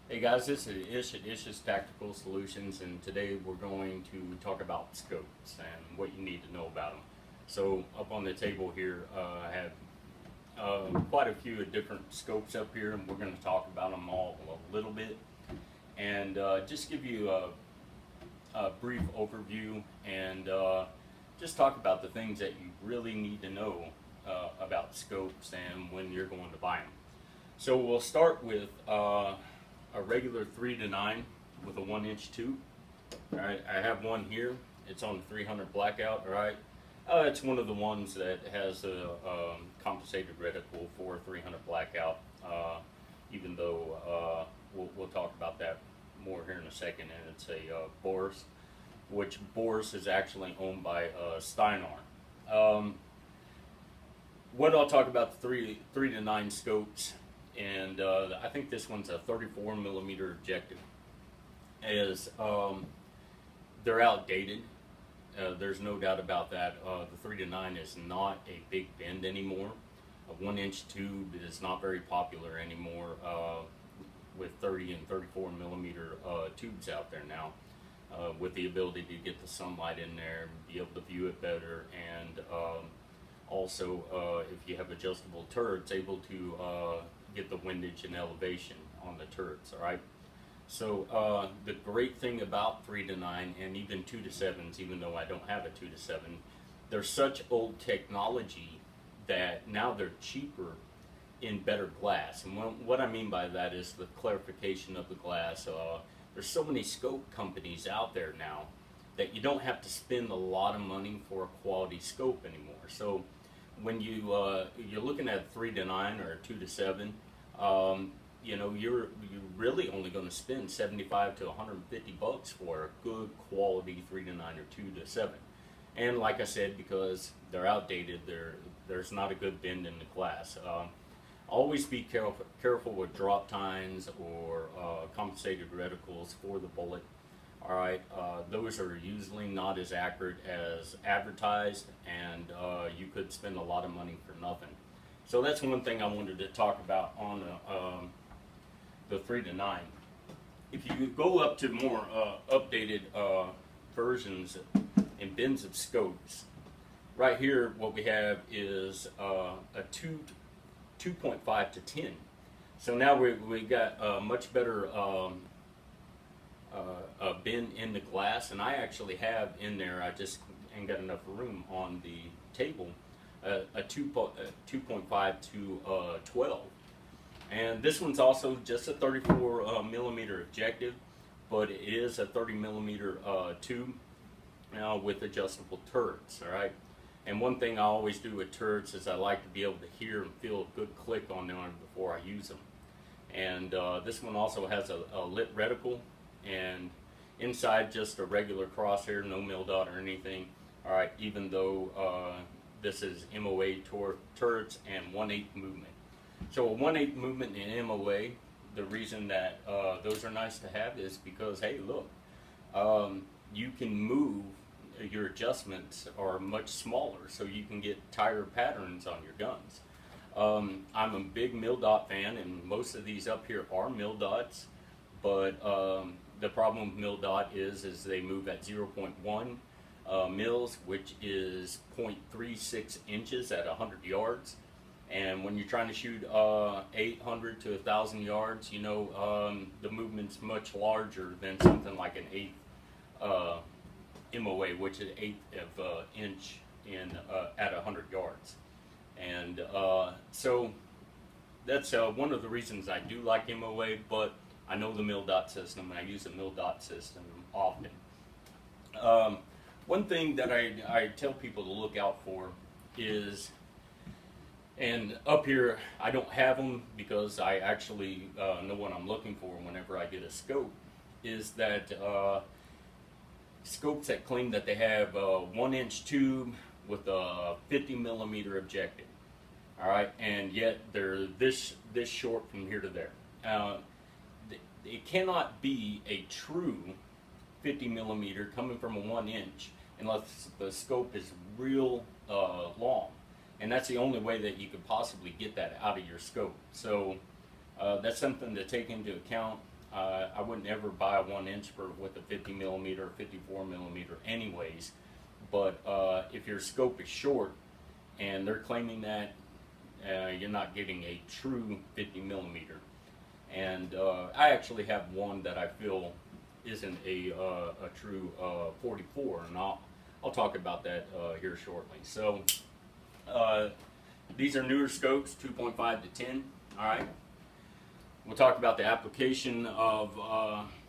Hey guys, this is Ish at Ish's Tactical Solutions, and today we're going to talk about scopes and what you need to know about them. So up on the table here, I have quite a few different scopes up here, and we're going to talk about them all a little bit, and just give you a brief overview, and just talk about the things that you really need to know about scopes and when you're going to buy them. So we'll start with a regular 3 to 9 with a 1-inch tube. All right, I have one here. It's on the 300 blackout. All right, it's one of the ones that has a compensated reticle for 300 blackout. Even though we'll talk about that more here in a second, and it's a Boris, which Boris is actually owned by Steinar. What I'll talk about the three to 9 scopes, and I think this one's a 34 millimeter objective. Is they're outdated. There's no doubt about that. The 3 to 9 is not a big bend anymore. A 1-inch tube is not very popular anymore with 30 and 34 millimeter tubes out there now. With the ability to get the sunlight in there, be able to view it better, and also if you have adjustable turrets, able to get the windage and elevation on the turrets. All right. So the great thing about 3 to 9 and even 2 to 7s, even though I don't have a 2 to 7, they're such old technology that now they're cheaper in better glass. And what I mean by that is the clarification of the glass. There's so many scope companies out there now that you don't have to spend a lot of money for a quality scope anymore. So when you're looking at 3 to 9 or 2 to 7, you're really only going to spend 75 to 150 bucks for a good quality 3 to 9 or 2 to 7. And like I said, because they're outdated, there's not a good bend in the glass. Always be careful with drop tines or compensated reticles for the bullet. All right, those are usually not as accurate as advertised, and you could spend a lot of money for nothing. So that's one thing I wanted to talk about on the 3 to 9. If you go up to more updated versions and bins of scopes, right here what we have is a 2.5 to 10. So now we got a much better bin in the glass, and I actually have in there, I just ain't got enough room on the table, a 2.5 to 12. And this one's also just a 34 millimeter objective, but it is a 30 millimeter tube with adjustable turrets. All right. And one thing I always do with turrets is I like to be able to hear and feel a good click on them before I use them. And this one also has a lit reticle, and inside just a regular crosshair, no mil dot or anything. All right, even though this is MOA turrets and 1/8 movement. So a 1/8 movement in MOA, the reason that those are nice to have is because, hey, look, you can move, your adjustments are much smaller, so you can get tighter patterns on your guns. I'm a big mil dot fan, and most of these up here are mil dots, but the problem with mil dot is they move at 0.1 mils, which is 0.36 inches at 100 yards. And when you're trying to shoot 800 to 1,000 yards, the movement's much larger than something like an 8th MOA, which is 1/8 of an inch at 100 yards. And so that's one of the reasons I do like MOA, but I know the mil dot system, and I use the mil dot system often. One thing that I tell people to look out for is, and up here I don't have them because I actually know what I'm looking for whenever I get a scope, is that scopes that claim that they have a 1-inch tube with a 50 millimeter objective. All right, and yet they're this short from here to there. It cannot be a true 50 millimeter coming from a 1-inch unless the scope is real long, and that's the only way that you could possibly get that out of your scope. So that's something to take into account. I wouldn't ever buy a 1-inch with a 50 millimeter or 54 millimeter anyways. But if your scope is short and they're claiming that, you're not getting a true 50 millimeter. And I actually have one that I feel isn't a true 44, and I'll talk about that here shortly. So these are newer scopes, 2.5 to 10. All right. We'll talk about the application of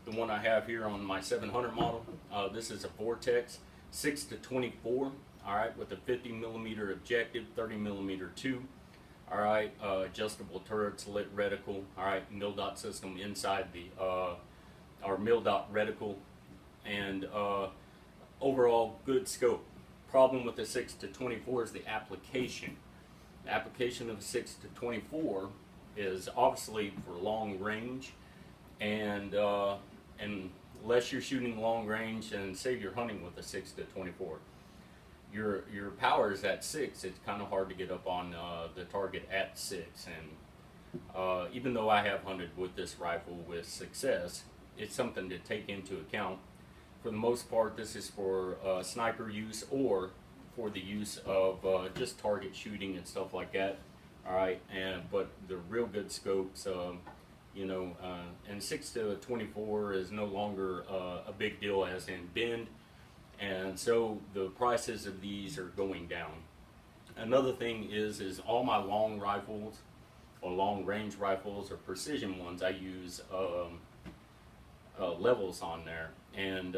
the one I have here on my 700 model. This is a Vortex 6 to 24. All right, with a 50 millimeter objective, 30 millimeter tube. All right, adjustable turrets, lit reticle. All right, mil dot system inside the our mil dot reticle, and overall good scope. Problem with the 6 to 24 is the application. The application of the 6 to 24 is obviously for long range, and unless you're shooting long range, and say you're hunting with a 6 to 24. Your power is at 6. It's kind of hard to get up on the target at 6, and even though I have hunted with this rifle with success, it's something to take into account. For the most part, this is for sniper use or for the use of just target shooting and stuff like that. All right, but the real good scopes, you know, and 6 to 24 is no longer a big deal as in bend. And so the prices of these are going down. Another thing is all my long rifles or long range rifles or precision ones, I use levels on there. And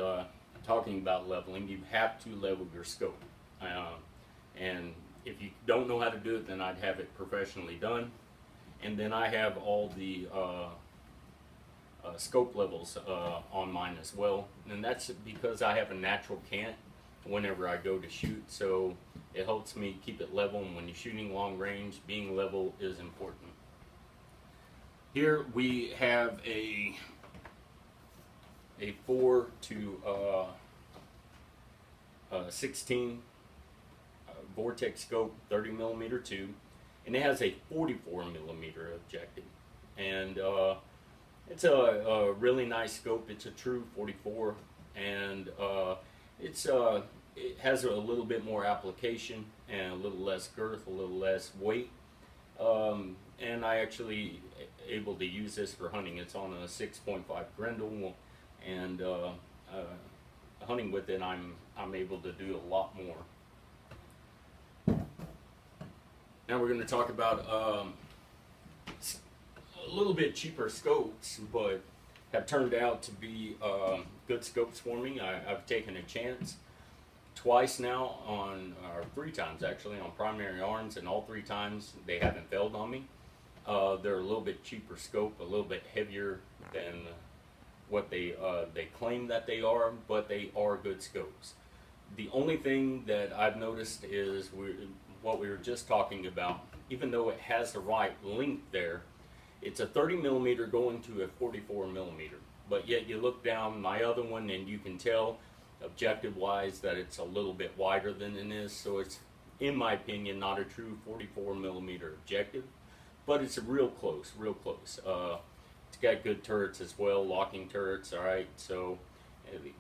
talking about leveling, you have to level your scope. And if you don't know how to do it, then I'd have it professionally done. And then I have all the scope levels on mine as well, and that's because I have a natural cant whenever I go to shoot, so it helps me keep it level, and when you're shooting long range, being level is important. Here we have a 4 to 16 Vortex scope, 30 millimeter tube, and it has a 44 millimeter objective, and it's a really nice scope. It's a true 44, and it has a little bit more application and a little less girth, a little less weight. And I actually able to use this for hunting. It's on a 6.5 Grendel, and hunting with it, I'm able to do a lot more. Now we're going to talk about a little bit cheaper scopes, but have turned out to be good scopes for me. I've taken a chance twice now on, or 3 times actually, on Primary Arms, and all 3 times they haven't failed on me. They're a little bit cheaper scope, a little bit heavier than what they claim that they are, but they are good scopes. The only thing that I've noticed is what we were just talking about. Even though it has the right length there, it's a 30 millimeter going to a 44 millimeter, but yet you look down my other one and you can tell objective wise that it's a little bit wider than it is. So it's, in my opinion, not a true 44 millimeter objective, but it's a real close, real close. It's got good turrets as well, locking turrets. All right, so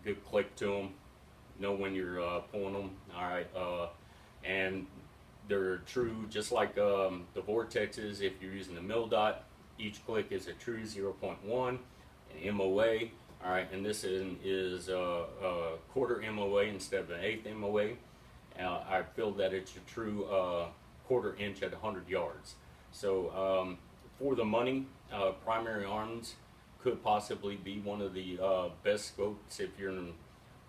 good click to them, know when you're pulling them. All right, and they're true just like the Vortexes. If you're using the mil dot, each click is a true 0.1 an MOA. All right, and this is a quarter MOA instead of an eighth MOA. I feel that it's a true quarter inch at 100 yards. So for the money, Primary Arms could possibly be one of the best scopes if you're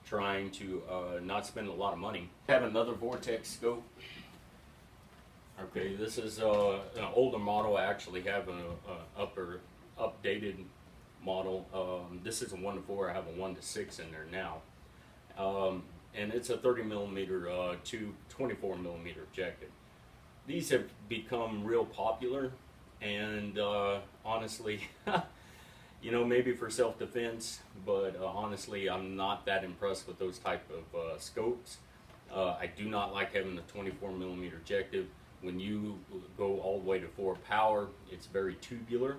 trying to not spend a lot of money. I have another Vortex scope. Okay, this is an older model. I actually have an updated model. This is a 1 to 4. I have a 1 to 6 in there now, and it's a 30 millimeter to 24 millimeter objective. These have become real popular, and honestly, you know, maybe for self-defense, but honestly, I'm not that impressed with those type of scopes. I do not like having the 24 millimeter objective. When you go all the way to 4 power, it's very tubular.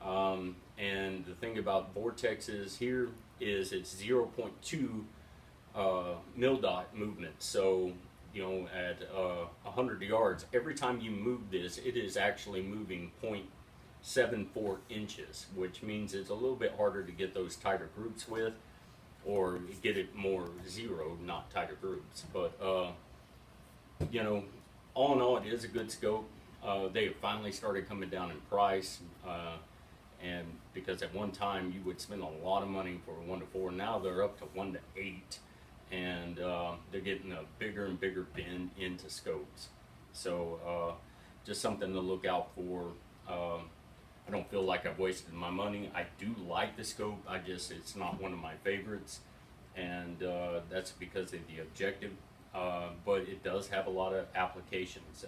And the thing about Vortexes here is it's 0.2 mil dot movement. So, you know, at 100 yards, every time you move this, it is actually moving 0.74 inches, which means it's a little bit harder to get those tighter groups with, or get it more zero, not tighter groups. But, you know, all in all, it is a good scope. They have finally started coming down in price. And because at one time you would spend a lot of money for 1 to 4, now they're up to 1 to 8, and they're getting a bigger and bigger bin into scopes. So just something to look out for. I don't feel like I've wasted my money. I do like the scope. It's not one of my favorites, and that's because of the objective. But it does have a lot of applications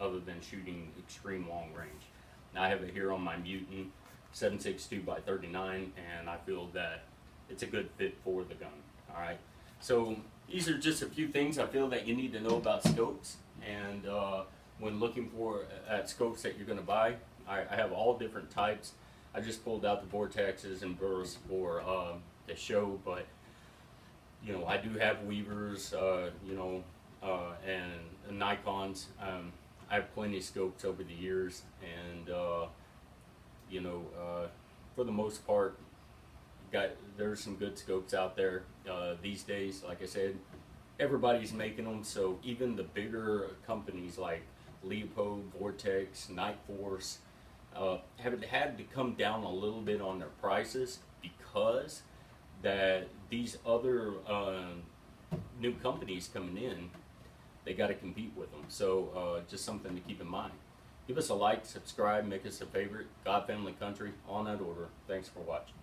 other than shooting extreme long range. Now I have it here on my Mutant 7.62 by 39, and I feel that it's a good fit for the gun. All right, so these are just a few things I feel that you need to know about scopes, and when looking for at scopes that you're going to buy, I have all different types. I just pulled out the Vortexes and Burst for the show, but you know, I do have Weavers, you know, and Nikons. I have plenty of scopes over the years, and you know, for the most part, there's some good scopes out there these days. Like I said, everybody's making them, so even the bigger companies like Leupold, Vortex, Nightforce have had to come down a little bit on their prices, because that these other new companies coming in, they got to compete with them. So just something to keep in mind. Give us a like, subscribe, make us a favorite. God, family, country, all in that order. Thanks for watching.